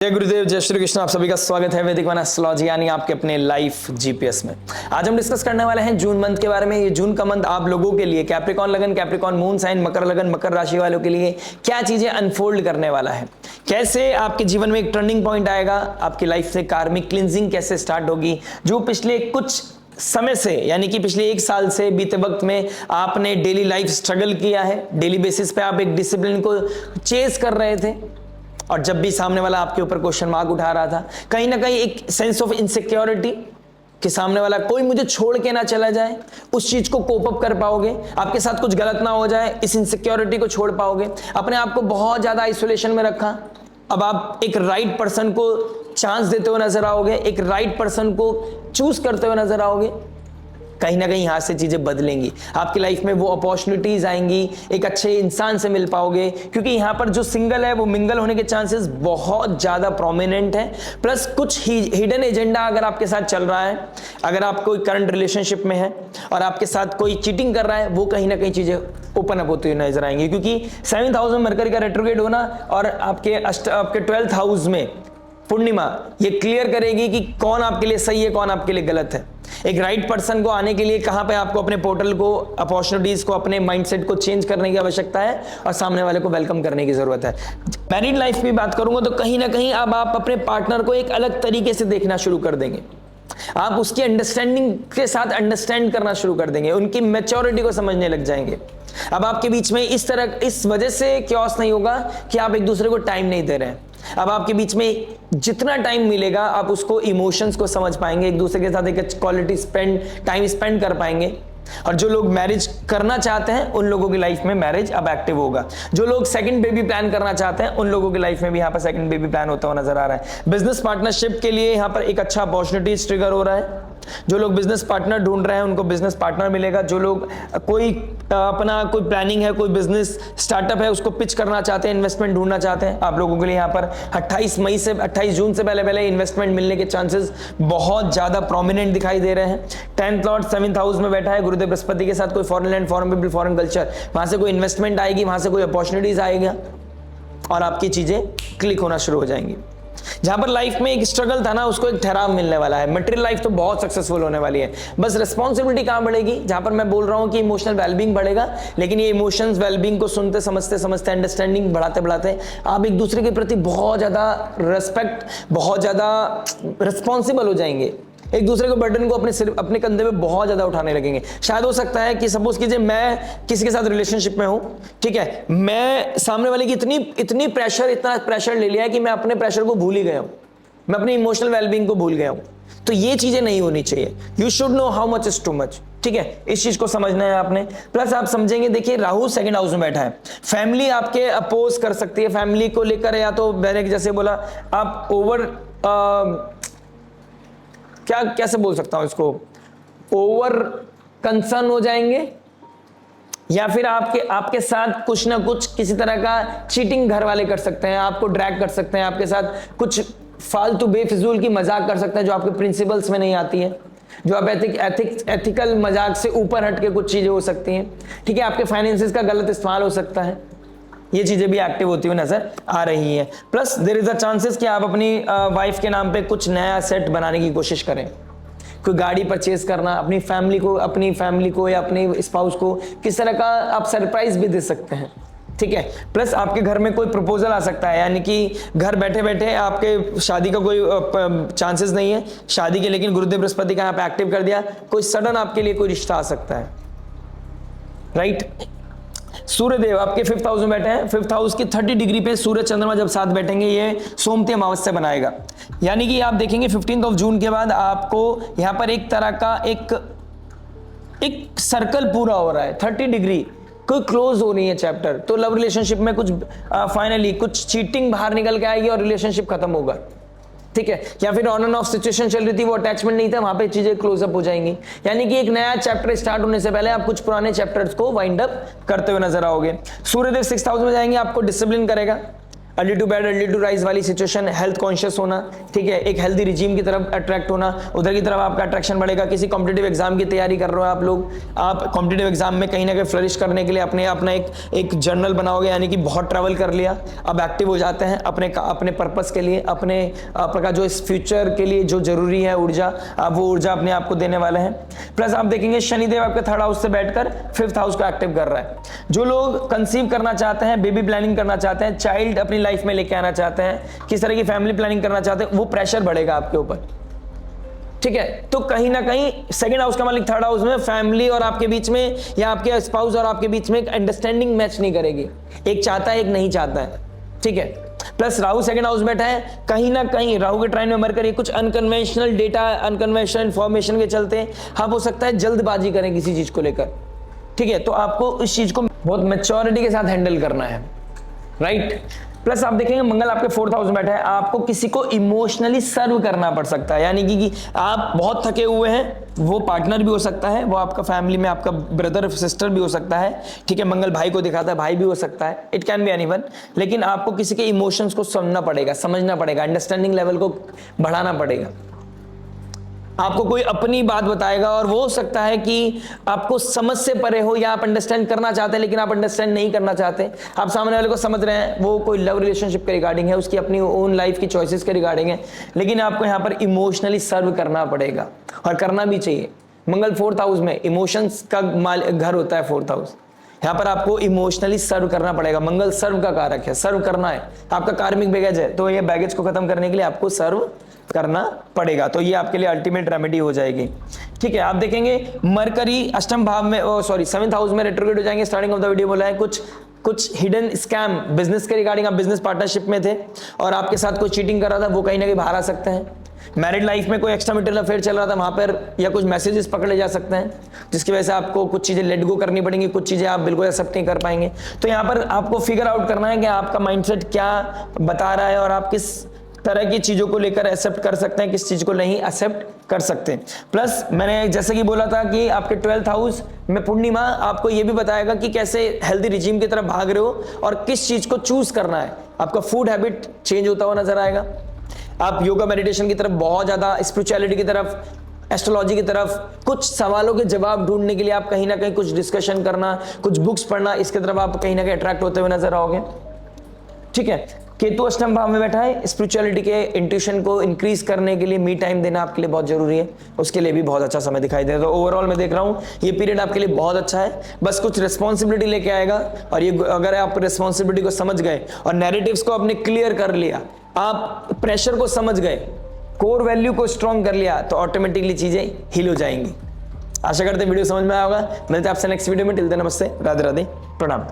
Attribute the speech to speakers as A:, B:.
A: जय गुरुदेव, जय श्री कृष्ण। आप सभी का स्वागत है वैदिक वन एस्ट्रोलॉजी यानी आपके अपने लाइफ जीपीएस में। आज हम डिस्कस करने वाले हैं जून मंथ के बारे में। ये जून का मंथ आप लोगों के लिए कैप्रिकॉन लगन, कैप्रिकॉन मून साइन, मकर लगन, मकर राशि वालों के लिए क्या चीजें अनफोल्ड करने वाला है, कैसे आपके जीवन में एक टर्निंग पॉइंट आएगा, आपकी लाइफ से कार्मिक क्लिंजिंग कैसे स्टार्ट होगी, जो पिछले कुछ समय से यानी कि पिछले 1 साल से बीते वक्त में आपने डेली लाइफ स्ट्रगल किया है, डेली बेसिस पे आप एक डिसिप्लिन को चेस कर रहे थे और जब भी सामने वाला आपके ऊपर क्वेश्चन मार्क उठा रहा था, कहीं ना कहीं एक सेंस ऑफ इनसिक्योरिटी कि सामने वाला कोई मुझे छोड़ के ना चला जाए, उस चीज को कोप अप कर पाओगे, आपके साथ कुछ गलत ना हो जाए, इस इनसिक्योरिटी को छोड़ पाओगे। अपने आप को बहुत ज्यादा आइसोलेशन में रखा। अब आप एक राइट पर्सन को चांस देते हुए नजर आओगे, एक राइट पर्सन को चूज करते हुए नजर आओगे। कहीं ना कहीं यहां से चीजें बदलेंगी, आपकी लाइफ में वो अपॉर्चुनिटीज आएंगी, एक अच्छे इंसान से मिल पाओगे, क्योंकि यहां पर जो सिंगल है वो मिंगल होने के चांसेस बहुत ज्यादा प्रोमिनेंट है। प्लस कुछ हिडन एजेंडा अगर आपके साथ चल रहा है, अगर आप कोई करंट रिलेशनशिप में है और आपके साथ कोई चीटिंग कर रहा है, वो कहीं ना कहीं चीजें ओपन अप होती हुई नजर आएंगी, क्योंकि 7th हाउस में मरकरी का रेट्रोग्रेड होना और आपके 12th हाउस में पूर्णिमा ये क्लियर करेगी कि कौन आपके लिए सही है, कौन आपके लिए गलत है। एक राइट पर्सन को आने के लिए कहां पे आपको अपने पोर्टल को, अपॉर्चुनिटीज को, अपने माइंडसेट को चेंज करने की आवश्यकता है और सामने वाले को वेलकम करने की जरूरत है। मैरिड लाइफ की बात करूंगा तो कहीं ना कहीं अब आप अपने पार्टनर को एक अलग तरीके से देखना शुरू कर देंगे, आप उसकी अंडरस्टैंडिंग के साथ अंडरस्टैंड करना शुरू कर देंगे, उनकी मैच्योरिटी को समझने लग जाएंगे। अब आपके बीच में इस वजह से क्योस नहीं होगा कि आप एक दूसरे को टाइम नहीं दे रहे हैं। अब आपके बीच में जितना टाइम मिलेगा आप उसको इमोशंस को समझ पाएंगे, एक दूसरे के साथ एक क्वालिटी टाइम स्पेंड कर पाएंगे। और जो लोग मैरिज करना चाहते हैं उन लोगों की लाइफ में मैरिज अब एक्टिव होगा। जो लोग सेकंड बेबी प्लान करना चाहते हैं उन लोगों की लाइफ में भी यहाँ पर सेकंड बेबी प्लान होता हुआ नजर आ रहा है। बिजनेस पार्टनरशिप के लिए यहाँ पर एक अच्छा अपॉर्चुनिटीज ट्रिगर हो रहा है। जो लोग बिजनेस पार्टनर ढूंढ रहे हैं उनको बिजनेस पार्टनर मिलेगा। जो लोग कोई अपना कोई प्लानिंग है, कोई बिजनेस स्टार्टअप है, उसको पिच करना चाहते हैं, इन्वेस्टमेंट ढूंढना चाहते हैं, आप लोगों के लिए यहाँ पर 28 जून से पहले इन्वेस्टमेंट मिलने के चांसेस बहुत ज्यादा प्रोमिनेंट दिखाई दे रहे हैं। 10th लॉर्ड 7th हाउस में बैठा है गुरुदेव बृहस्पति के साथ, कोई foreign land, foreign people, foreign culture, वहां से कोई इन्वेस्टमेंट आएगी, वहां से कोई अपॉर्चुनिटीज आएगा और आपकी चीजें क्लिक होना शुरू हो जाएंगी। जहां पर लाइफ में एक स्ट्रगल था ना, उसको एक ठहराव मिलने वाला है। मटेरियल लाइफ तो बहुत सक्सेसफुल होने वाली है, बस रिस्पॉन्सिबिलिटी कहां बढ़ेगी, जहां पर मैं बोल रहा हूं कि इमोशनल वेलबींग बढ़ेगा, लेकिन ये इमोशंस वेलबींग को सुनते समझते अंडरस्टैंडिंग बढ़ाते आप एक दूसरे के प्रति बहुत ज्यादा रिस्पेक्ट, बहुत ज्यादा रिस्पॉन्सिबल हो जाएंगे, एक दूसरे को बर्डन को अपने कंधे पे बहुत ज्यादा उठाने लगेंगे। शायद हो सकता है कि सपोज कीजिए मैं किसी के साथ रिलेशनशिप में हूं, ठीक है, मैं सामने वाले की इतना प्रेशर ले लिया है कि मैं अपने प्रेशर को भूल ही गया हूं, मैं अपनी इमोशनल वेलबींग को भूल गया हूं। तो ये चीजें नहीं होनी चाहिए। You should know how much is too much, ठीक है, इस चीज को समझना है आपने। प्लस आप समझेंगे, देखिए राहु 2nd हाउस में बैठा है, फैमिली आपके अपोज कर सकती है, फैमिली को लेकर, या तो मैंने जैसे बोला आप कैसे बोल सकता हूं इसको, ओवर कंसर्न हो जाएंगे, या फिर आपके साथ कुछ ना कुछ किसी तरह का चीटिंग घर वाले कर सकते हैं, आपको ड्रैग कर सकते हैं, आपके साथ कुछ फालतू बेफिजूल की मजाक कर सकते हैं जो आपके प्रिंसिपल्स में नहीं आती है, जो आप एथिकल मजाक से ऊपर हट के कुछ चीजें हो सकती हैं, ठीक है, आपके फाइनेंसेस का गलत इस्तेमाल हो सकता है। ये चीजें भी एक्टिव होती हुई नजर आ रही हैं। Plus there is a chances कि आप अपनी वाइफ के नाम पे कुछ नया सेट बनाने की कोशिश करें, कोई गाड़ी परचेज करना, अपनी फैमिली को या अपने स्पाउस को किस तरह का आप सरप्राइज भी दे सकते हैं, ठीक है। प्लस आपके घर में कोई प्रपोजल आ सकता है, यानी कि घर बैठे बैठे आपके शादी का कोई चांसेस नहीं है शादी के, लेकिन गुरुदेव बृहस्पति का यहाँ पे एक्टिव कर दिया, कोई सडन आपके लिए कोई रिश्ता आ सकता है, राइट। सूर्यदेव आपके 5th हाउस में बैठे हैं, 5th हाउस की 30 डिग्री पे सूर्य चंद्रमा जब साथ बैठेंगे ये सोमती अमावस्या बनाएगा, यानी कि आप देखेंगे 15 जून के बाद आपको यहां पर एक तरह का एक सर्कल पूरा हो रहा है, 30 डिग्री कोई क्लोज हो रही है चैप्टर। तो लव रिलेशनशिप में कुछ फाइनली कुछ चीटिंग बाहर निकल के आएगी और रिलेशनशिप खत्म होगा, ठीक है, या फिर ऑन एंड ऑफ सिचुएशन चल रही थी, वो अटैचमेंट नहीं था, वहां पे चीजें क्लोज अप हो जाएंगी, यानी कि एक नया चैप्टर स्टार्ट होने से पहले आप कुछ पुराने चैप्टर्स को वाइंड अप करते हुए नजर आओगे। सूर्यदेव 6th हाउस में जाएंगे, आपको डिसिप्लिन करेगा, early to bed early to rise वाली सिचुएशन, हेल्थ कॉन्शियस होना, ठीक है, एक हेल्दी रिजीम की तरफ अट्रैक्ट होना, उधर की तरफ आपका अट्रैक्शन बढ़ेगा। किसी कॉम्पिटेटिव एग्जाम की तैयारी कर रहे हो आप लोग, आप कॉम्पिटेटिव एग्जाम में कहीं ना कहीं फ्लरिश करने के लिए अपना एक जर्नल बनाओगे, यानी कि बहुत ट्रैवल कर लिया, अब एक्टिव हो जाते हैं अपने पर्पस के लिए, अपने आपका जो इस फ्यूचर के लिए जो जरूरी है ऊर्जा, आप वो ऊर्जा अपने आप को देने वाले हैं। प्लस आप देखेंगे शनिदेव आपके थर्ड हाउस से बैठकर फिफ्थ हाउस को एक्टिव कर रहा है। जो लोग कंसीव करना चाहते हैं, बेबी प्लानिंग करना चाहते हैं, चाइल्ड अपनी लाइफ में लेके आना चाहते हैं, किस तरह की फैमिली प्लानिंग करना चाहते हैं, वो प्रेशर बढ़ेगा आपके ऊपर, ठीक है। तो कहीं ना कहीं सेकंड हाउस का मालिक थर्ड हाउस में फैमिली और आपके बीच में या आपके स्पाउस और आपके बीच में एक अंडरस्टैंडिंग मैच नहीं करेगी, एक चाहता है एक नहीं चाहता है, ठीक है। प्लस राहु सेकंड हाउस बैठा है, कहीं ना कहीं राहु के ट्राइन में मरकरी कुछ अनकन्वेंशनल डेटा, अनकन्वेंशनल इंफॉर्मेशन के चलते हाँ हो सकता है जल्दबाजी करें किसी चीज को लेकर, ठीक है। तो आपको इस चीज को बहुत मैच्योरिटी के साथ हैंडल करना है, राइट। प्लस आप देखेंगे मंगल आपके फोर्थ हाउस में बैठा है, आपको किसी को इमोशनली सर्व करना पड़ सकता है, यानी कि आप बहुत थके हुए हैं, वो पार्टनर भी हो सकता है, वो आपका फैमिली में आपका ब्रदर सिस्टर भी हो सकता है, ठीक है। मंगल भाई को दिखाता है, भाई भी हो सकता है, इट कैन बी एनीवन, लेकिन आपको किसी के इमोशंस को समझना पड़ेगा, समझना पड़ेगा, अंडरस्टैंडिंग लेवल को बढ़ाना पड़ेगा। आपको कोई अपनी बात बताएगा और वो हो सकता है कि आपको समझ से परे हो, या आप अंडरस्टैंड करना चाहते हैं लेकिन आप अंडरस्टैंड नहीं करना चाहते, आप सामने वाले को समझ रहे हैं, वो कोई लव रिलेशनशिप के रिगार्डिंग है, उसकी अपनी ओन लाइफ की चॉइसेस के रिगार्डिंग है, लेकिन आपको यहाँ पर इमोशनली सर्व करना पड़ेगा और करना भी चाहिए। मंगल फोर्थ हाउस में इमोशंस का घर होता है फोर्थ हाउस, यहाँ पर आपको इमोशनली सर्व करना पड़ेगा। मंगल सर्व का कारक है, सर्व करना है, आपका कार्मिक बैगेज है, तो ये बैगेज को खत्म करने के लिए आपको सर्व करना पड़ेगा, तो ये आपके लिए अल्टीमेट रेमेडी हो जाएगी, ठीक है। आप देखेंगे मरकरी अष्टम भाव में, सेवंथ हाउस में रेट्रोग्रेड हो जाएंगे। स्टार्टिंग ऑफ द वीडियो बोला है कुछ हिडन स्कैम बिजनेस के रिगार्डिंग, आप बिजनेस पार्टनरशिप में थे और आपके साथ कोई चीटिंग कर रहा था, वो कहीं ना कहीं बाहर आ सकते हैं। मैरिड लाइफ में कोई एक्स्ट्रा मैरिटल अफेयर चल रहा था, वहां पर या कुछ मैसेजेस पकड़े जा सकते हैं, जिसकी वजह से आपको कुछ चीजें लेट गो करनी पड़ेंगी, कुछ चीजें आप बिल्कुल एक्सेप्ट नहीं कर पाएंगे। तो यहाँ पर आपको फिगर आउट करना है कि आपका माइंडसेट क्या बता रहा है और आप किस तरह की चीजों को लेकर एक्सेप्ट कर सकते हैं, किस चीज को नहीं एक्सेप्ट कर सकते। प्लस मैंने जैसे कि बोला था कि आपके 12th हाउस में पूर्णिमा आपको यह भी बताएगा कि कैसे हेल्दी रिजीम की तरफ भाग रहे हो और किस चीज को चूज करना है। आपका फूड हैबिट चेंज होता हुआ नजर आएगा, आप योगा मेडिटेशन की तरफ, बहुत ज्यादा स्पिरिचुअलिटी की तरफ, एस्ट्रोलॉजी की तरफ, कुछ सवालों के जवाब ढूंढने के लिए आप कहीं ना कहीं कुछ डिस्कशन करना, कुछ बुक्स पढ़ना, इसके तरफ आप कहीं ना कहीं अट्रैक्ट होते हुए नजर आओगे, ठीक है। केतु अष्टम भाव में बैठा है, स्पिरिचुअलिटी के इंट्यूशन को इंक्रीज करने के लिए मी टाइम देना आपके लिए बहुत जरूरी है, उसके लिए भी बहुत अच्छा समय दिखाई दे रहा है। तो ओवरऑल मैं देख रहा हूँ ये पीरियड आपके लिए बहुत अच्छा है, बस कुछ रिस्पॉन्सिबिलिटी लेके आएगा, और ये अगर आप रिस्पॉन्सिबिलिटी को समझ गए और नैरेटिव्स को आपने क्लियर कर लिया, आप प्रेशर को समझ गए, कोर वैल्यू को स्ट्रॉन्ग कर लिया, तो ऑटोमेटिकली चीजें हील हो जाएंगी। आशा करते हैं वीडियो समझ में आया होगा। मिलते हैं आपसे नेक्स्ट वीडियो में। टिल देन नमस्ते, राधे राधे, प्रणाम।